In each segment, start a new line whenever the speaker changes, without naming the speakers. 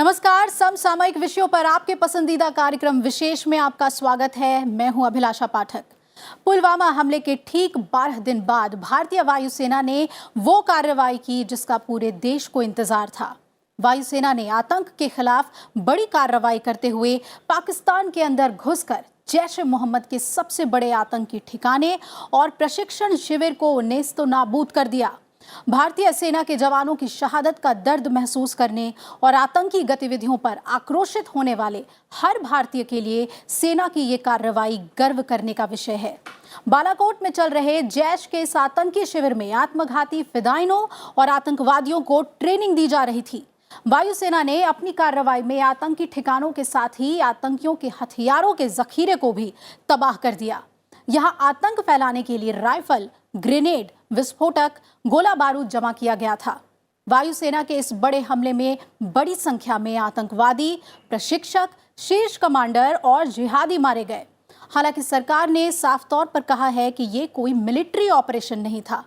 नमस्कार, समसामयिक विषयों पर आपके पसंदीदा कार्यक्रम विशेष में आपका स्वागत है। मैं हूं अभिलाषा पाठक। पुलवामा हमले के ठीक 12 दिन बाद भारतीय वायुसेना ने वो कार्रवाई की जिसका पूरे देश को इंतजार था। वायुसेना ने आतंक के खिलाफ बड़ी कार्रवाई करते हुए पाकिस्तान के अंदर घुसकर जैश-ए-मोहम्मद के सबसे बड़े आतंकी ठिकाने और प्रशिक्षण शिविर को नेस्तनाबूद कर दिया। भारतीय सेना के जवानों की शहादत का दर्द महसूस करने और आतंकी गतिविधियों पर आक्रोशित होने वाले हर भारतीय के लिए सेना की ये कार्रवाई गर्व करने का विषय है। बालाकोट में चल रहे जैश के इस आतंकी शिविर में आत्मघाती फिदाइनों और आतंकवादियों को ट्रेनिंग दी जा रही थी। वायुसेना ने अपनी कार्रवाई में आतंकी ठिकानों के साथ ही आतंकियों के हथियारों के जखीरे को भी तबाह कर दिया। यहां आतंक फैलाने के लिए राइफल, ग्रेनेड, विस्फोटक, गोला बारूद जमा किया गया था। वायुसेना के इस बड़े हमले में बड़ी संख्या में आतंकवादी, प्रशिक्षक, शीर्ष कमांडर और जिहादी मारे गए। हालांकि सरकार ने साफ तौर पर कहा है कि ये कोई मिलिट्री ऑपरेशन नहीं था,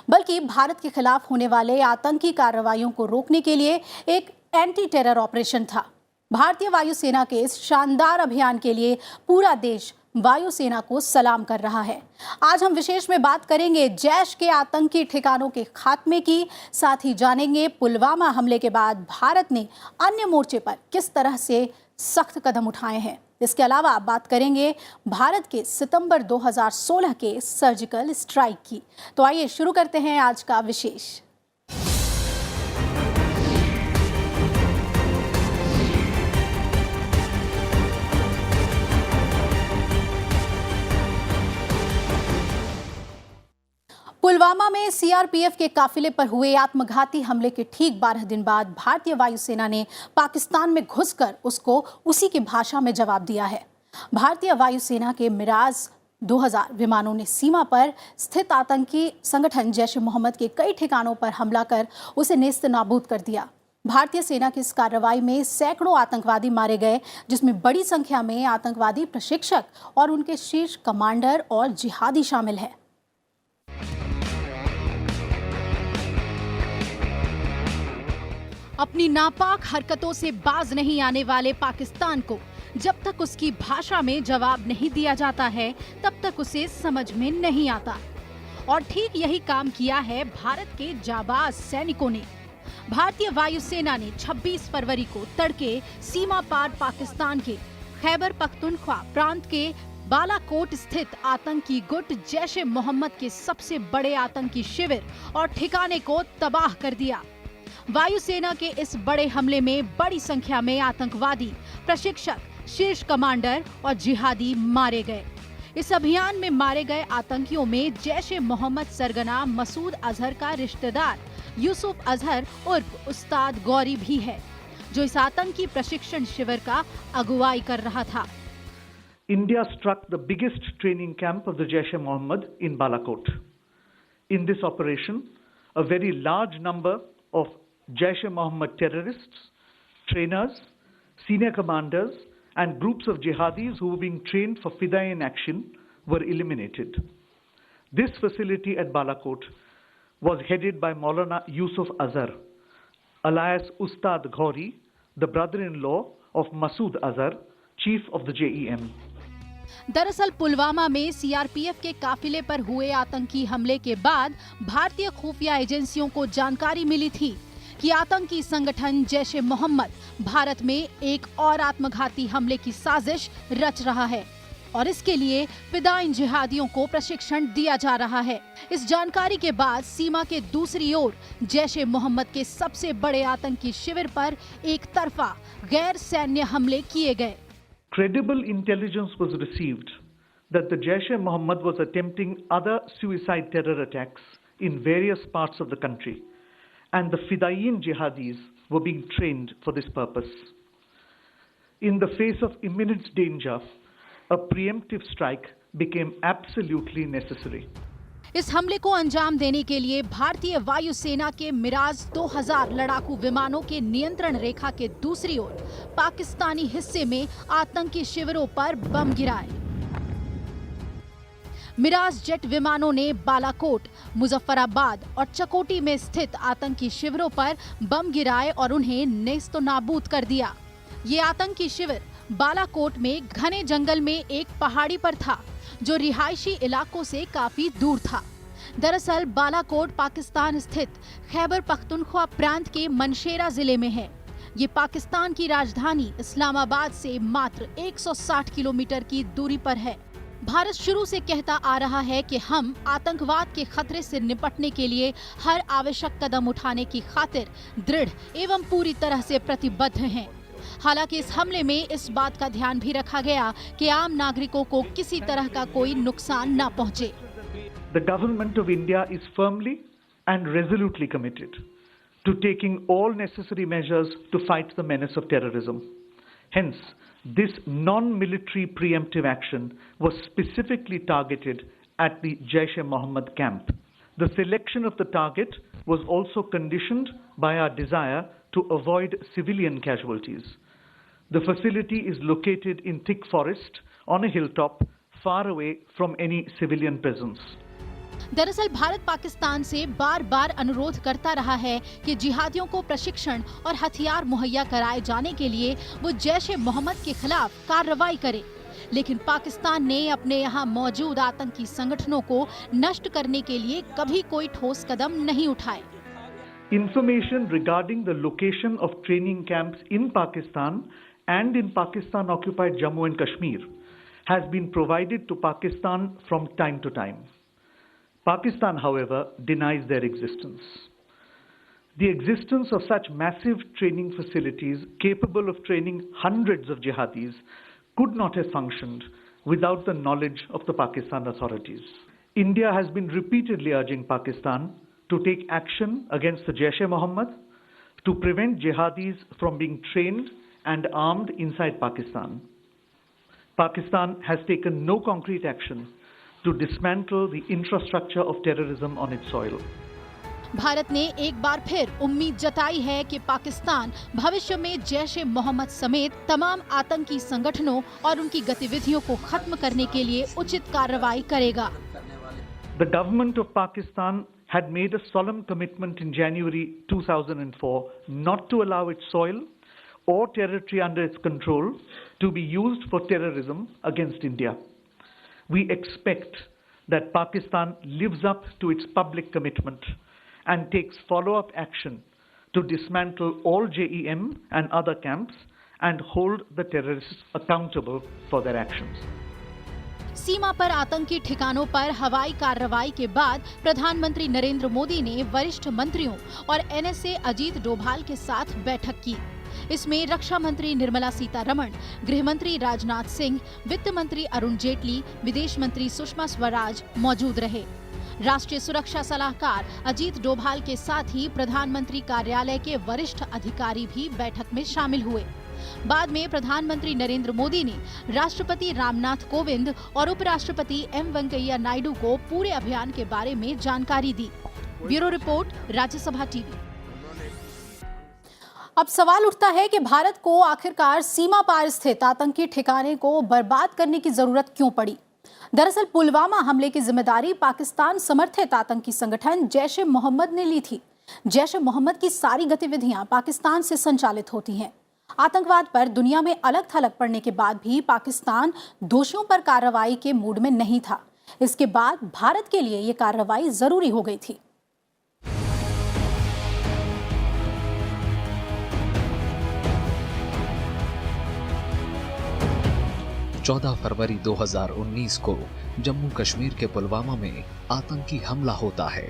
बल्कि भारत के खिलाफ होने वाले आतंकी कार्रवाइयों को रोकने के लिए एक एंटी टेरर ऑपरेशन था। भारतीय वायुसेना के इस शानदार अभियान के लिए पूरा देश वायुसेना को सलाम कर रहा है। आज हम विशेष में बात करेंगे जैश के आतंकी ठिकानों के खात्मे की, साथ ही जानेंगे पुलवामा हमले के बाद भारत ने अन्य मोर्चे पर किस तरह से सख्त कदम उठाए हैं। इसके अलावा बात करेंगे भारत के सितंबर 2016 के सर्जिकल स्ट्राइक की। तो आइए शुरू करते हैं आज का विशेष। पुलवामा में सीआरपीएफ के काफिले पर हुए आत्मघाती हमले के ठीक 12 दिन बाद भारतीय वायुसेना ने पाकिस्तान में घुसकर उसको उसी की भाषा में जवाब दिया है। भारतीय वायुसेना के मिराज 2000 विमानों ने सीमा पर स्थित आतंकी संगठन जैश-ए-मोहम्मद के कई ठिकानों पर हमला कर उसे नेस्तनाबूद कर दिया। भारतीय सेना की इस कार्रवाई में सैकड़ों आतंकवादी मारे गए, जिसमें बड़ी संख्या में आतंकवादी प्रशिक्षक और उनके शीर्ष कमांडर और जिहादी शामिल हैं। अपनी नापाक हरकतों से बाज नहीं आने वाले पाकिस्तान को जब तक उसकी भाषा में जवाब नहीं दिया जाता है, तब तक उसे समझ में नहीं आता। और ठीक यही काम किया है भारत के जाबाज सैनिकों ने। भारतीय वायुसेना ने 26 फरवरी को तड़के सीमा पार पाकिस्तान के खैबर पख्तूनख्वा प्रांत के बालाकोट स्थित आतंकी गुट जैश-ए-मोहम्मद के सबसे बड़े आतंकी शिविर और ठिकाने को तबाह कर दिया। वायुसेना के इस बड़े हमले में बड़ी संख्या में आतंकवादी, प्रशिक्षक, शीर्ष कमांडर और जिहादी मारे गए। इस अभियान में मारे गए आतंकियों में जैश-ए-मोहम्मद सरगना मसूद अजहर का रिश्तेदार यूसुफ अजहर उर्फ उस्ताद गौरी भी है, जो इस आतंकी प्रशिक्षण शिविर का अगुवाई कर रहा था।
India struck the biggest training camp of the Jaish-e-Mohammed in Balakot. In this operation, a very large number of Jaish-e-Mohammed terrorists, trainers, senior commanders and groups of jihadis who were being trained for Fidain action were eliminated. This facility at Balakot was headed by Maulana Yusuf Azhar, alias Ustad Ghori, the brother-in-law of Masood Azhar, chief of the JEM.
दरअसल पुलवामा में CRPF के काफिले पर हुए आतंकी हमले के बाद भारतीय खुफिया एजेंसियों को जानकारी मिली थी कि आतंकी संगठन जैश-ए-मोहम्मद भारत में एक और आत्मघाती हमले की साजिश रच रहा है और इसके लिए फिदाइन जिहादियों को प्रशिक्षण दिया जा रहा है। इस जानकारी के बाद सीमा के दूसरी ओर जैश-ए-मोहम्मद के सबसे बड़े आतंकी शिविर पर एक तरफा गैर सैन्य हमले किए गए।
Credible intelligence was received that the Jaish-e-Mohammed was attempting other suicide terror attacks in various parts of the country, and the Fidain jihadis were being trained for this purpose. In the face of imminent danger, a preemptive strike became absolutely necessary.
इस हमले को अंजाम देने के लिए भारतीय वायुसेना के मिराज 2000 लड़ाकू विमानों के नियंत्रण रेखा के दूसरी ओर पाकिस्तानी हिस्से में आतंकी शिविरों पर बम गिराए। मिराज जेट विमानों ने बालाकोट, मुजफ्फराबाद और चकोटी में स्थित आतंकी शिविरों पर बम गिराए और उन्हें नेस्तनाबूद कर दिया। ये आतंकी शिविर बालाकोट में घने जंगल में एक पहाड़ी पर था, जो रिहायशी इलाकों से काफी दूर था। दरअसल बालाकोट पाकिस्तान स्थित खैबर पख्तूनख्वा प्रांत के मनशेरा जिले में है। ये पाकिस्तान की राजधानी इस्लामाबाद से मात्र 160 किलोमीटर की दूरी पर है। भारत शुरू से कहता आ रहा है कि हम आतंकवाद के खतरे से निपटने के लिए हर आवश्यक कदम उठाने की खातिर दृढ़ एवं पूरी तरह से प्रतिबद्ध हैं। हालांकि इस हमले में इस बात का ध्यान भी रखा गया कि आम नागरिकों को किसी तरह का कोई नुकसान न पहुंचे।
The government of India is firmly and resolutely committed to taking all necessary measures to fight the menace of terrorism. Hence, this non-military preemptive action was specifically targeted at the Jaish-e-Mohammed camp. The selection of the target was also conditioned by our desire to avoid civilian casualties. The facility is located in thick forest on a hilltop, far away from any civilian presence.
दरअसल भारत पाकिस्तान से बार बार अनुरोध करता रहा है कि जिहादियों को प्रशिक्षण और हथियार मुहैया कराए जाने के लिए वो जैश-ए-मोहम्मद के खिलाफ कार्रवाई करे, लेकिन पाकिस्तान ने अपने यहाँ मौजूद आतंकी संगठनों को नष्ट करने के लिए कभी कोई ठोस कदम नहीं उठाए।
Information regarding the location of training camps in Pakistan and in Pakistan-occupied Jammu and Kashmir has been provided to Pakistan from time to time. Pakistan, however, denies their existence. The existence of such massive training facilities capable of training hundreds of jihadis could not have functioned without the knowledge of the Pakistan authorities. India has been repeatedly urging Pakistan to take action against the Jaish-e-Mohammed to prevent jihadis from being trained and armed inside Pakistan. Pakistan has taken no concrete action to dismantle the infrastructure of terrorism on its soil.
Bharat ने एक बार फिर उम्मीद जताई है कि पाकिस्तान भविष्य में जैश-ए-मोहम्मद समेत तमाम आतंकी संगठनों और उनकी गतिविधियों को खत्म करने के लिए उचित कार्रवाई करेगा।
The government of Pakistan had made a solemn commitment in January 2004 not to allow its soil or territory under its control to be used for terrorism against India. We expect that Pakistan lives up to its public commitment and takes follow-up action to dismantle all JEM and other camps and hold the terrorists accountable for their actions.
सीमा पर आतंकी ठिकानों पर हवाई कार्रवाई के बाद प्रधानमंत्री नरेंद्र मोदी ने वरिष्ठ मंत्रियों और NSA अजीत डोभाल के साथ बैठक की। इसमें रक्षा मंत्री निर्मला सीतारमण, गृह मंत्री राजनाथ सिंह, वित्त मंत्री अरुण जेटली, विदेश मंत्री सुषमा स्वराज मौजूद रहे। राष्ट्रीय सुरक्षा सलाहकार अजीत डोभाल के साथ ही प्रधानमंत्री कार्यालय के वरिष्ठ अधिकारी भी बैठक में शामिल हुए। बाद में प्रधानमंत्री नरेंद्र मोदी ने राष्ट्रपति रामनाथ कोविंद और उपराष्ट्रपति एम वेंकैया नायडू को पूरे अभियान के बारे में जानकारी दी। Bureau report, Rajya Sabha TV. अब सवाल उठता है कि भारत को आखिरकार सीमा पार स्थित आतंकी ठिकाने को बर्बाद करने की जरूरत क्यों पड़ी। दरअसल पुलवामा हमले की जिम्मेदारी पाकिस्तान समर्थित आतंकी संगठन जैश-ए-मोहम्मद ने ली थी। जैश-ए-मोहम्मद की सारी गतिविधियां पाकिस्तान से संचालित होती हैं। आतंकवाद पर दुनिया में अलग थलग पड़ने के बाद भी पाकिस्तान दोषियों पर कार्रवाई के मूड में नहीं था। इसके बाद भारत के लिए ये कार्रवाई जरूरी हो गई थी।
14 फरवरी 2019 को जम्मू कश्मीर के पुलवामा में आतंकी हमला होता है।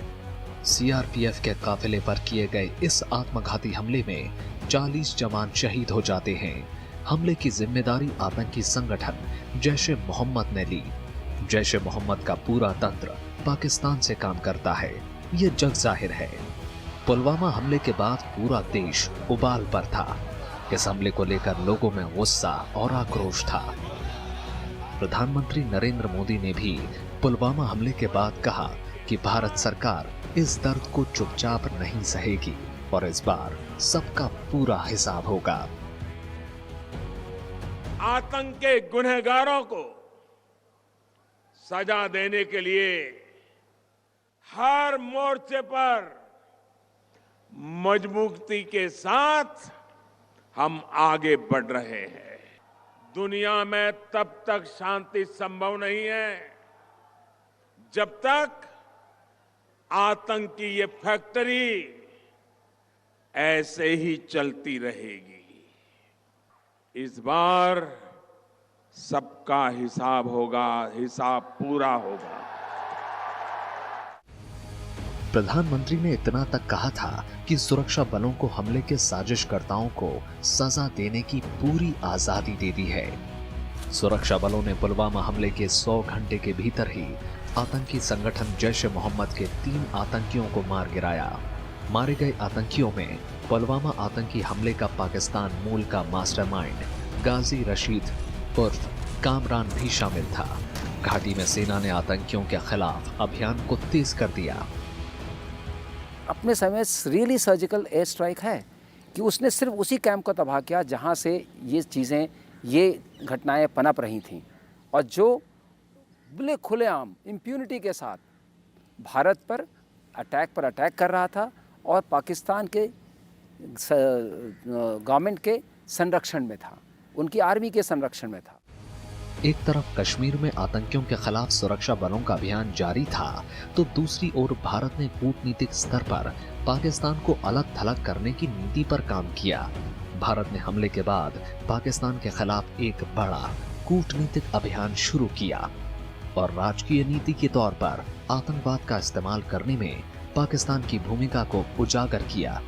सीआरपीएफ के काफिले पर किए गए इस आत्मघाती हमले में 40 जवान शहीद हो जाते हैं। हमले की जिम्मेदारी आतंकी संगठन जैश-ए-मोहम्मद ने ली। जैश-ए-मोहम्मद का पूरा तंत्र पाकिस्तान से काम करता है, ये जग जाहिर है। पुलवामा हमले के बाद पूरा देश उबाल पर था। इस हमले को लेकर लोगों में गुस्सा और आक्रोश था। प्रधानमंत्री नरेंद्र मोदी ने भी पुलवामा हमले के बाद कहा कि भारत सरकार इस दर्द को चुपचाप नहीं सहेगी और इस बार सबका पूरा हिसाब होगा।
आतंक के गुनहगारों को सजा देने के लिए हर मोर्चे पर मजबूती के साथ हम आगे बढ़ रहे हैं। दुनिया में तब तक शांति संभव नहीं है जब तक आतंक की ये फैक्ट्री ऐसे ही चलती रहेगी। इस बार सबका हिसाब होगा, हिसाब पूरा होगा।
प्रधानमंत्री ने इतना तक कहा था कि सुरक्षा बलों को हमले के साजिशकर्ताओं को सजा देने की पूरी आजादी दे दी है। सुरक्षा बलों ने पुलवामा हमले के 100 घंटे के भीतर ही आतंकी संगठन जैश-ए-मोहम्मद के 3 आतंकियों को मार गिराया। मारे गए आतंकियों में पुलवामा आतंकी हमले का पाकिस्तान मूल का मास्टरमाइंड गाजी रशीद उर्फ कामरान भी शामिल था। घाटी में सेना ने आतंकियों के खिलाफ अभियान को तेज कर दिया।
अपने समय रियली सर्जिकल एयर स्ट्राइक है कि उसने सिर्फ उसी कैंप को तबाह किया जहां से ये चीज़ें, ये घटनाएं पनप रही थीं, और जो बड़े खुलेआम इम्प्यूनिटी के साथ भारत पर अटैक कर रहा था और पाकिस्तान के गवर्नमेंट के संरक्षण में था, उनकी आर्मी के संरक्षण में था।
एक तरफ कश्मीर में आतंकियों के खिलाफ सुरक्षा बलों का अभियान जारी था, तो दूसरी ओर भारत ने कूटनीतिक स्तर पर पाकिस्तान को अलग थलग करने की नीति पर काम किया। भारत ने हमले के बाद पाकिस्तान के खिलाफ एक बड़ा कूटनीतिक अभियान शुरू किया और राजकीय नीति के तौर पर आतंकवाद का इस्तेमाल करने में पाकिस्तान की भूमिका को उजागर किया।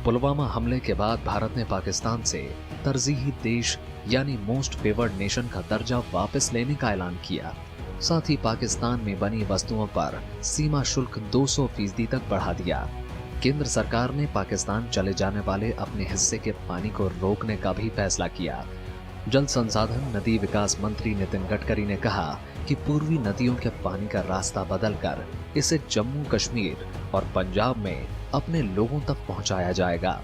पुलवामा हमले के बाद भारत ने पाकिस्तान से तरजीही देश यानी मोस्ट फेवर्ड नेशन का दर्जा वापस लेने का ऐलान किया। साथ ही पाकिस्तान में बनी वस्तुओं पर सीमा शुल्क 200% तक बढ़ा दिया। केंद्र सरकार ने पाकिस्तान चले जाने वाले अपने हिस्से के पानी को रोकने का भी फैसला किया। जल संसाधन नदी विकास मंत्री नितिन गडकरी ने कहा कि पूर्वी नदियों के पानी का रास्ता बदलकर इसे जम्मू कश्मीर और पंजाब में अपने लोगों तक पहुंचाया जाएगा।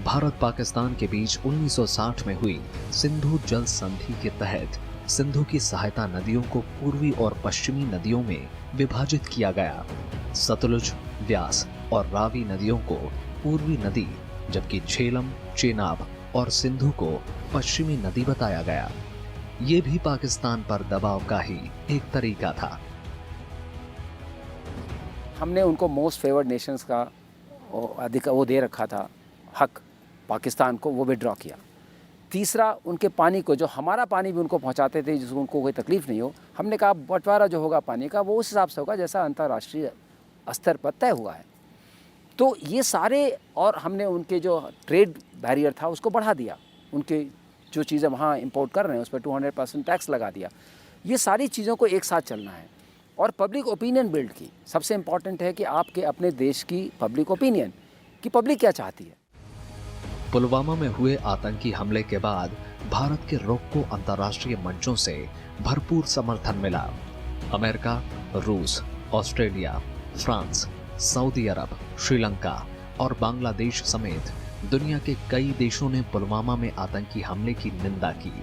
भारत पाकिस्तान के बीच 1960 में हुई सिंधु जल संधि के तहत सिंधु की सहायता नदियों को पूर्वी और पश्चिमी नदियों में विभाजित किया गया। सतलुज, व्यास और रावी नदियों को पूर्वी नदी, जबकि झेलम, चेनाब और सिंधु को पश्चिमी नदी बताया गया। ये भी पाकिस्तान पर दबाव का ही एक तरीका था।
हमने उनको मोस्ट फेवर्ड नेशंस का वो दे रखा था हक पाकिस्तान को, वो विड्रॉ किया। तीसरा, उनके पानी को, जो हमारा पानी भी उनको पहुंचाते थे जिसको उनको कोई तकलीफ नहीं हो, हमने कहा बंटवारा जो होगा पानी का वो उस हिसाब से होगा जैसा अंतर्राष्ट्रीय स्तर पर तय हुआ है। तो ये सारे, और हमने उनके जो ट्रेड बैरियर था उसको बढ़ा दिया, उनके जो चीज़ें वहाँ इंपोर्ट कर रहे हैं उस पर 200% टैक्स लगा दिया। ये सारी चीज़ों को एक साथ चलना है और पब्लिक ओपिनियन बिल्ड की। सबसे इम्पॉर्टेंट है कि आपके अपने देश की पब्लिक ओपिनियन, कि पब्लिक क्या चाहती है।
पुलवामा में हुए आतंकी हमले के बाद भारत के रुख को अंतर्राष्ट्रीय मंचों से भरपूर समर्थन मिला। अमेरिका, रूस, ऑस्ट्रेलिया, फ्रांस, सऊदी अरब, श्रीलंका और बांग्लादेश समेत दुनिया के कई देशों ने पुलवामा में आतंकी हमले की निंदा की।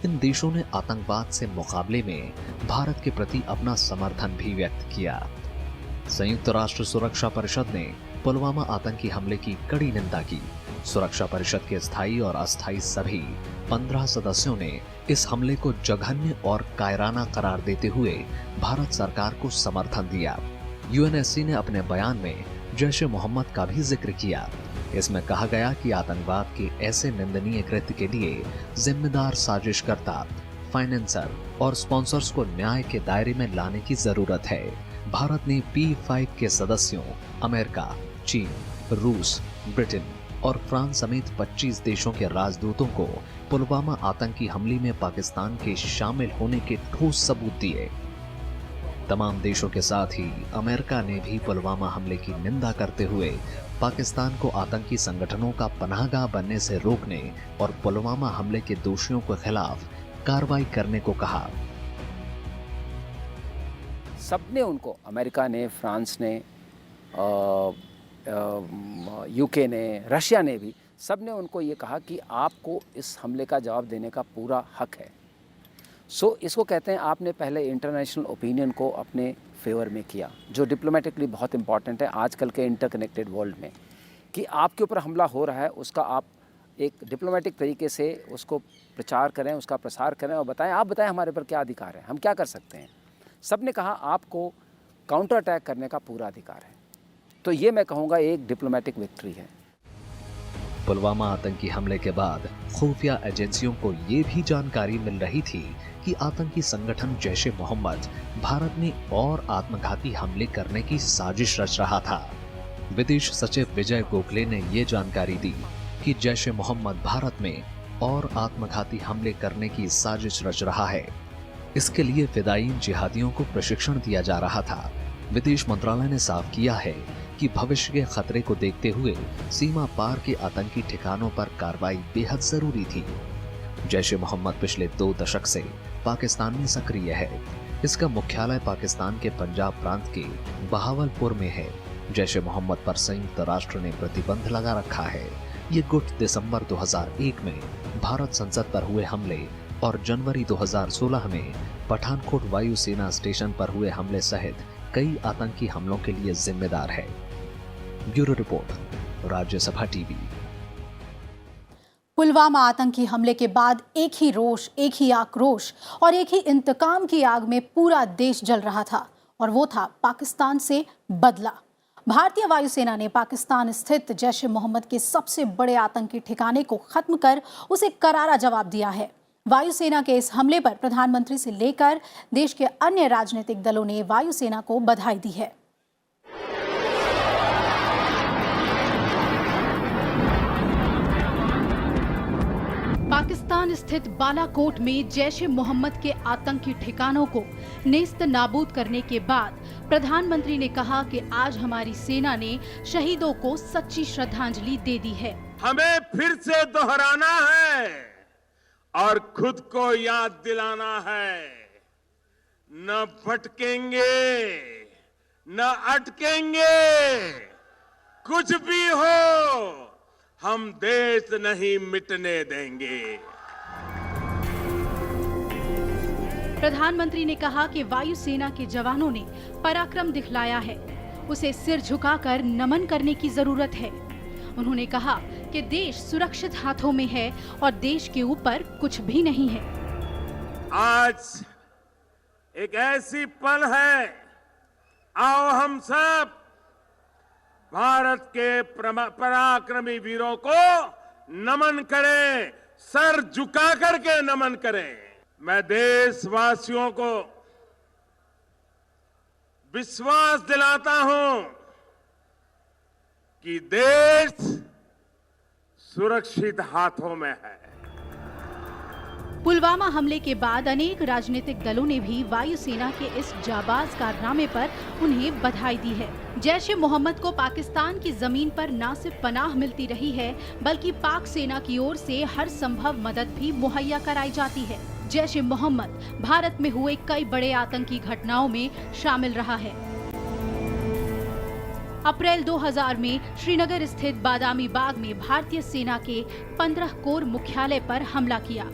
इन देशों ने आतंकवाद से मुकाबले में भारत के प्रति अपना समर्थन भी व्यक्त किया। संयुक्त राष्ट्र सुरक्षा परिषद ने पुलवामा आतंकी हमले की कड़ी निंदा की। सुरक्षा परिषद के स्थायी और अस्थायी सभी 15 सदस्यों ने इस हमले को जघन्य और कायराना करार देते हुए भारत सरकार को समर्थन दिया। यूएनएससी ने अपने बयान में जैश-ए-मोहम्मद का भी जिक्र किया। इसमें कहा गया कि आतंकवाद के ऐसे निंदनीय कृत्य के लिए जिम्मेदार साजिशकर्ता, फाइनेंसर और स्पॉन्सर्स को न्याय के दायरे में लाने की जरूरत है। भारत ने P5 के सदस्यों अमेरिका, चीन, रूस, ब्रिटेन और फ्रांस समेत 25 देशों के राजदूतों को पुलवामा आतंकी हमले में पाकिस्तान के शामिल होने के ठोस सबूत दिए। तमाम देशों के साथ ही अमेरिका ने भी पुलवामा हमले की निंदा करते हुए पाकिस्तान को आतंकी संगठनों का पनाहगाह बनने से रोकने और पुलवामा हमले के दोषियों के खिलाफ कार्रवाई करने को कहा।
सबने उनको, अमेरिका ने, फ्रांस ने, यूके ने, रशिया ने भी, सबने उनको ये कहा कि आपको इस हमले का जवाब देने का पूरा हक है। सो इसको कहते हैं आपने पहले इंटरनेशनल ओपिनियन को अपने फेवर में किया, जो डिप्लोमेटिकली बहुत इंपॉर्टेंट है आजकल के इंटरकनेक्टेड वर्ल्ड में, कि आपके ऊपर हमला हो रहा है उसका आप एक डिप्लोमेटिक तरीके से उसको प्रचार करें, उसका प्रसार करें और बताएं, आप बताएं हमारे पर क्या अधिकार है, हम क्या कर सकते हैं। सब ने कहा आपको काउंटर अटैक करने का पूरा अधिकार है। तो ये मैं कहूँगा एक डिप्लोमेटिक विक्ट्री है।
पुलवामा आतंकी हमले के बाद खुफिया एजेंसियों को ये भी जानकारी मिल रही थी कि आतंकी संगठन जैश ए मोहम्मद भारत में और आत्मघाती हमले करने की साजिश रच रहा था। विदेश सचिव विजय गोखले ने ये जानकारी दी कि जैश ए मोहम्मद भारत में और आत्मघाती हमले करने की साजिश रच रहा है। इसके लिए फिदायीन जिहादियों को प्रशिक्षण दिया जा रहा था। विदेश मंत्रालय ने साफ किया है कि भविष्य के खतरे को देखते हुए सीमा पार के आतंकी ठिकानों पर कार्रवाई बेहद जरूरी थी। जैश ए मोहम्मद पिछले 2 दशक से पाकिस्तान में सक्रिय है। इसका मुख्यालय पाकिस्तान के पंजाब प्रांत के बहावलपुर में है। जैश ए मोहम्मद पर संयुक्त राष्ट्र ने प्रतिबंध लगा रखा है। ये गुट दिसंबर 2001 में भारत संसद पर हुए हमले और जनवरी 2016 में पठानकोट वायुसेना स्टेशन पर हुए हमले सहित कई आतंकी हमलों के लिए जिम्मेदार है। Bureau report, Rajya Sabha TV.
Pulwama आतंकी हमले के बाद एक ही रोष, एक ही आक्रोश और एक ही इंतकाम की आग में पूरा देश जल रहा था, और वो था पाकिस्तान से बदला। भारतीय वायुसेना ने पाकिस्तान स्थित जैश ए मोहम्मद के सबसे बड़े आतंकी ठिकाने को खत्म कर उसे करारा जवाब दिया है। वायुसेना के इस हमले पर प्रधानमंत्री से लेकर देश के अन्य राजनीतिक दलों ने वायुसेना को बधाई दी है। पाकिस्तान स्थित बालाकोट में जैश ए मोहम्मद के आतंकी ठिकानों को नेस्त नाबूद करने के बाद प्रधानमंत्री ने कहा कि आज हमारी सेना ने शहीदों को सच्ची श्रद्धांजलि दे दी है।
हमें फिर से दोहराना है और खुद को याद दिलाना है, न भटकेंगे, न अटकेंगे, कुछ भी हो हम देश नहीं मिटने देंगे।
प्रधानमंत्री ने कहा कि वायुसेना के जवानों ने पराक्रम दिखलाया है, उसे सिर झुकाकर नमन करने की जरूरत है। उन्होंने कहा कि देश सुरक्षित हाथों में है और देश के ऊपर कुछ भी नहीं है।
आज एक ऐसी पल है, आओ हम सब भारत के पराक्रमी वीरों को नमन करें, सर झुका करके नमन करें। मैं देशवासियों को विश्वास दिलाता हूं कि देश सुरक्षित हाथों में है।
पुलवामा हमले के बाद अनेक राजनीतिक दलों ने भी वायुसेना के इस जाबाज कारनामे पर उन्हें बधाई दी है। जैश ए मोहम्मद को पाकिस्तान की जमीन पर न सिर्फ पनाह मिलती रही है, बल्कि पाक सेना की ओर से हर संभव मदद भी मुहैया कराई जाती है। जैश ए मोहम्मद भारत में हुए कई बड़े आतंकी घटनाओं में शामिल रहा है। अप्रैल 2000 में श्रीनगर स्थित बादामी बाग में भारतीय सेना के 15 कोर मुख्यालय पर हमला किया।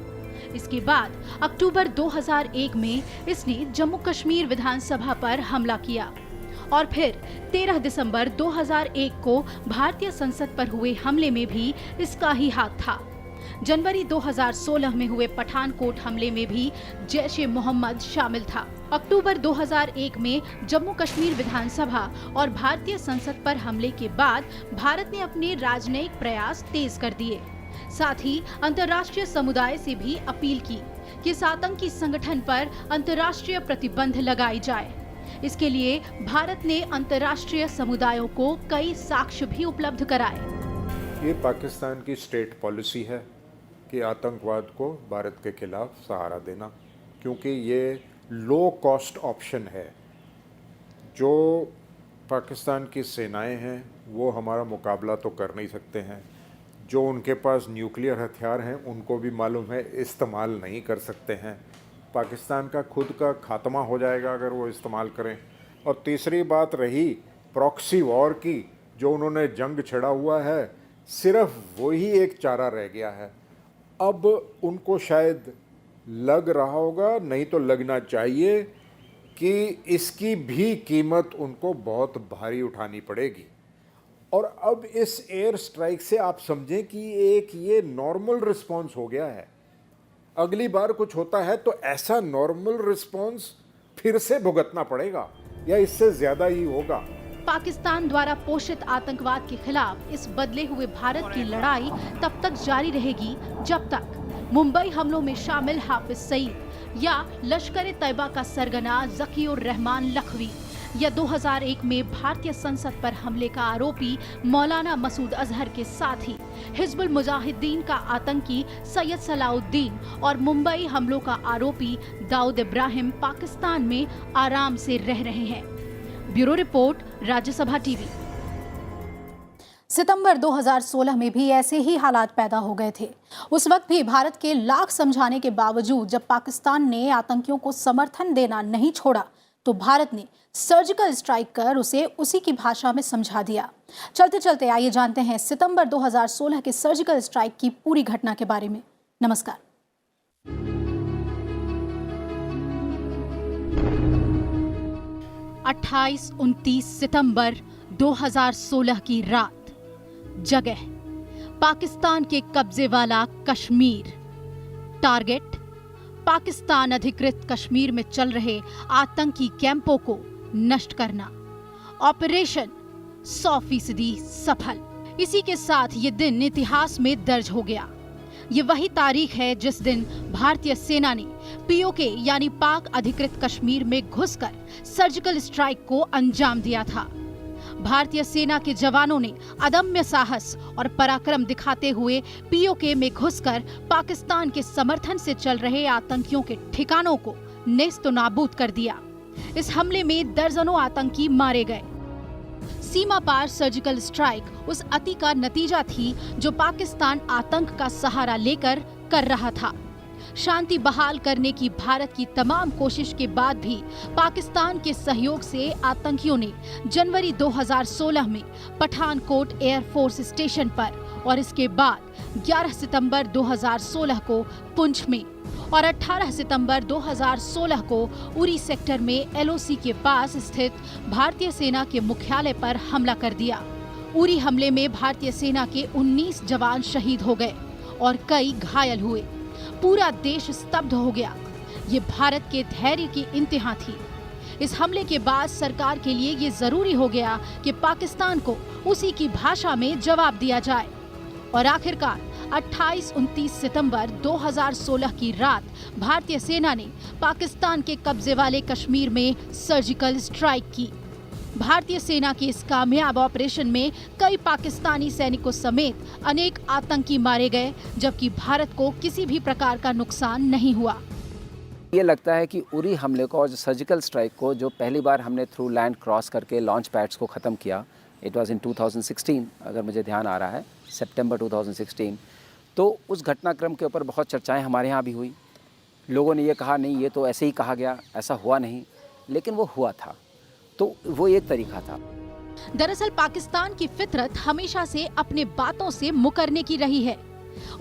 इसके बाद अक्टूबर 2001 में इसने जम्मू कश्मीर विधानसभा पर हमला किया और फिर 13 दिसंबर 2001 को भारतीय संसद पर हुए हमले में भी इसका ही हाथ था। जनवरी 2016 में हुए पठानकोट हमले में भी जैश ए मोहम्मद शामिल था। अक्टूबर 2001 में जम्मू कश्मीर विधानसभा और भारतीय संसद पर हमले के बाद भारत ने अपने राजनयिक प्रयास तेज कर दिए। साथ ही अंतर्राष्ट्रीय समुदाय से भी अपील की कि इस आतंकी संगठन पर अंतर्राष्ट्रीय प्रतिबंध लगाए जाए। इसके लिए भारत ने अंतर्राष्ट्रीय समुदायों को कई साक्ष्य भी उपलब्ध कराए।
ये पाकिस्तान की स्टेट पॉलिसी है कि आतंकवाद को भारत के खिलाफ सहारा देना, क्योंकि ये लो कॉस्ट ऑप्शन है। जो पाकिस्तान की सेनाएं हैं वो हमारा मुकाबला तो कर नहीं सकते हैं, जो उनके पास न्यूक्लियर हथियार हैं उनको भी मालूम है इस्तेमाल नहीं कर सकते हैं। पाकिस्तान का खुद का खात्मा हो जाएगा अगर वो इस्तेमाल करें। और तीसरी बात रही प्रॉक्सी वॉर की, जो उन्होंने जंग छेड़ा हुआ है, सिर्फ वही एक चारा रह गया है। अब उनको शायद लग रहा होगा, नहीं तो लगना चाहिए कि इसकी भी कीमत उनको बहुत भारी उठानी पड़ेगी। और अब इस एयर स्ट्राइक से आप समझें कि एक ये नॉर्मल रिस्पॉन्स हो गया है। अगली बार कुछ होता है तो ऐसा नॉर्मल रिस्पॉन्स फिर से भुगतना पड़ेगा या इससे ज़्यादा ही होगा।
पाकिस्तान द्वारा पोषित आतंकवाद के खिलाफ इस बदले हुए भारत की लड़ाई तब तक जारी रहेगी जब तक मुंबई हमलों में शामिल हाफिज सईद या लश्कर तैयबा का सरगना ज़कीउर रहमान लखवी या 2001 में भारतीय संसद पर हमले का आरोपी मौलाना मसूद अजहर के साथ ही हिजबुल मुजाहिदीन का आतंकी सैयद सलाउद्दीन और मुंबई हमलों का आरोपी दाऊद इब्राहिम पाकिस्तान में आराम से रह रहे हैं। Bureau report, Rajya Sabha TV. सितंबर 2016 में भी ऐसे ही हालात पैदा हो गए थे। उस वक्त भी भारत के लाख समझाने के बावजूद जब पाकिस्तान ने आतंकियों को समर्थन देना नहीं छोड़ा तो भारत ने सर्जिकल स्ट्राइक कर उसे उसी की भाषा में समझा दिया। चलते चलते आइए जानते हैं सितंबर 2016 के सर्जिकल स्ट्राइक की पूरी घटना के बारे में। नमस्कार। अट्ठाईस 29 सितंबर 2016 की रात। जगह पाकिस्तान के कब्जे वाला कश्मीर। टारगेट पाकिस्तान अधिकृत कश्मीर में चल रहे आतंकी कैंपों को नष्ट करना। ऑपरेशन 100% सफल। इसी के साथ ये दिन इतिहास में दर्ज हो गया। ये वही तारीख है जिस दिन भारतीय सेना ने पीओके यानी पाक अधिकृत कश्मीर में घुसकर सर्जिकल स्ट्राइक को अंजाम दिया था। भारतीय सेना के जवानों ने अदम्य साहस और पराक्रम दिखाते हुए पीओके में घुसकर पाकिस्तान के समर्थन से चल रहे आतंकियों के ठिकानों को नेस्तो नाबूद कर दिया। इस हमले में दर्जनों आतंकी मारे गए। सीमा पार सर्जिकल स्ट्राइक उस अति का नतीजा थी जो पाकिस्तान आतंक का सहारा लेकर कर रहा था। शांति बहाल करने की भारत की तमाम कोशिश के बाद भी पाकिस्तान के सहयोग से आतंकियों ने जनवरी 2016 में पठानकोट एयरफोर्स स्टेशन पर और इसके बाद 11 सितंबर 2016 को पुंछ में और 18 सितंबर 2016 को उरी सेक्टर में एलओसी के पास स्थित भारतीय सेना के मुख्यालय पर हमला कर दिया। उरी हमले में भारतीय सेना के 19 जवान शहीद हो गए और कई घायल हुए। पूरा देश स्तब्ध हो गया। ये भारत के धैर्य की इंतहा थी। इस हमले के बाद सरकार के लिए ये जरूरी हो गया कि पाकिस्तान को उसी की भाषा में जवाब दिया जाए और आखिरकार 28-29 सितंबर 2016 की रात भारतीय सेना ने पाकिस्तान के कब्जे वाले कश्मीर में सर्जिकल स्ट्राइक की। भारतीय सेना के इस कामयाब ऑपरेशन में कई पाकिस्तानी सैनिकों समेत अनेक आतंकी मारे गए, जबकि भारत को किसी भी प्रकार का नुकसान नहीं हुआ।
ये लगता है कि उरी हमले को और जो सर्जिकल स्ट्राइक को जो पहली बार हमने थ्रू लैंड क्रॉस करके लॉन्च पैड्स को ख़त्म किया, इट वाज इन 2016 अगर मुझे ध्यान आ रहा है, सितंबर 2016। तो उस घटनाक्रम के ऊपर बहुत चर्चाएं हमारे यहाँ भी हुई। लोगों ने ये कहा नहीं, ये तो ऐसे ही कहा गया, ऐसा हुआ नहीं, लेकिन वो हुआ था। तो वो एक तरीका था।
दरअसल पाकिस्तान की फितरत हमेशा से अपने बातों से मुकरने की रही है।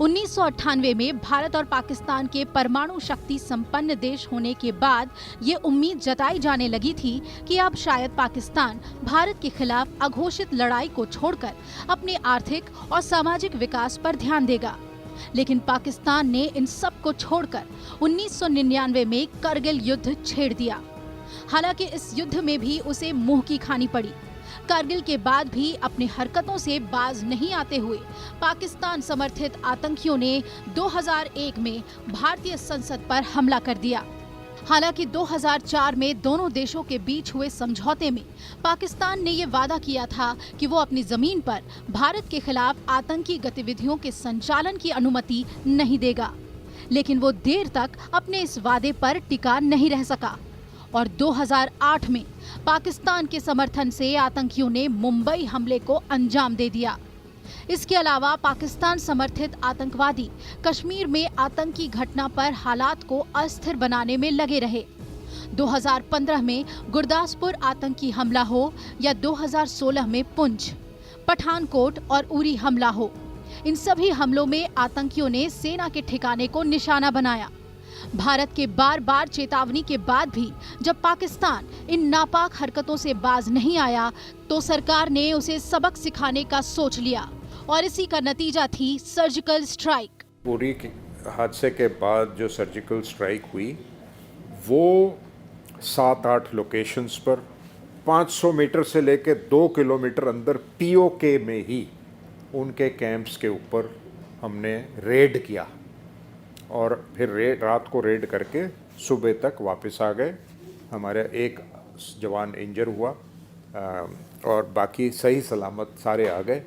1998 में भारत और पाकिस्तान के परमाणु शक्ति संपन्न देश होने के बाद ये उम्मीद जताई जाने लगी थी कि अब शायद पाकिस्तान भारत के खिलाफ अघोषित लड़ाई को छोड़कर अपने आर्थिक और सामाजिक विकास पर ध्यान देगा। लेकिन पाकिस्तान ने इन सब को छोड़कर 1999 में करगिल युद्ध छेड़ दिया। हालांकि इस युद्ध में भी उसे मुंह की खानी पड़ी। कारगिल के बाद भी अपनी हरकतों से बाज नहीं आते हुए पाकिस्तान समर्थित आतंकियों ने 2001 में भारतीय संसद पर हमला कर दिया। हालांकि 2004 में दोनों देशों के बीच हुए समझौते में पाकिस्तान ने ये वादा किया था कि वो अपनी जमीन पर भारत के खिलाफ आतंकी गतिविधियों के संचालन की अनुमति नहीं देगा, लेकिन वो देर तक अपने इस वादे पर टिका नहीं रह सका और 2008 में पाकिस्तान के समर्थन से आतंकियों ने मुंबई हमले को अंजाम दे दिया। इसके अलावा पाकिस्तान समर्थित आतंकवादी कश्मीर में आतंकी घटना पर हालात को अस्थिर बनाने में लगे रहे। 2015 में गुरदासपुर आतंकी हमला हो या 2016 में पुंछ, पठानकोट और उरी हमला हो, इन सभी हमलों में आतंकियों ने सेना के ठिकाने को निशाना बनाया। भारत के बार बार चेतावनी के बाद भी जब पाकिस्तान इन नापाक हरकतों से बाज नहीं आया तो सरकार ने उसे सबक सिखाने का सोच लिया और इसी का नतीजा थी सर्जिकल स्ट्राइक।
पूरी हादसे के बाद जो सर्जिकल स्ट्राइक हुई वो 7-8 लोकेशंस पर 500 मीटर से लेकर 2 किलोमीटर अंदर पीओके में ही उनके कैंप्स के ऊपर हमने रेड किया और फिर रात को रेड करके सुबह तक वापस आ गए। हमारे एक जवान इंजर हुआ और बाकी सही सलामत सारे आ गए।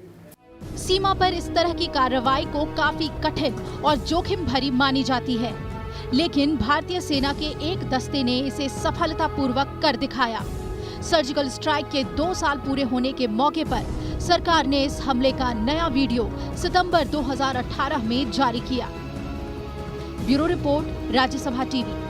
सीमा पर इस तरह की कार्रवाई को काफी कठिन और जोखिम भरी मानी जाती है, लेकिन भारतीय सेना के एक दस्ते ने इसे सफलतापूर्वक कर दिखाया। सर्जिकल स्ट्राइक के 2 साल पूरे होने के मौके पर सरकार ने इस हमले का नया वीडियो सितंबर 2018 में जारी किया। Bureau report, Rajya Sabha TV.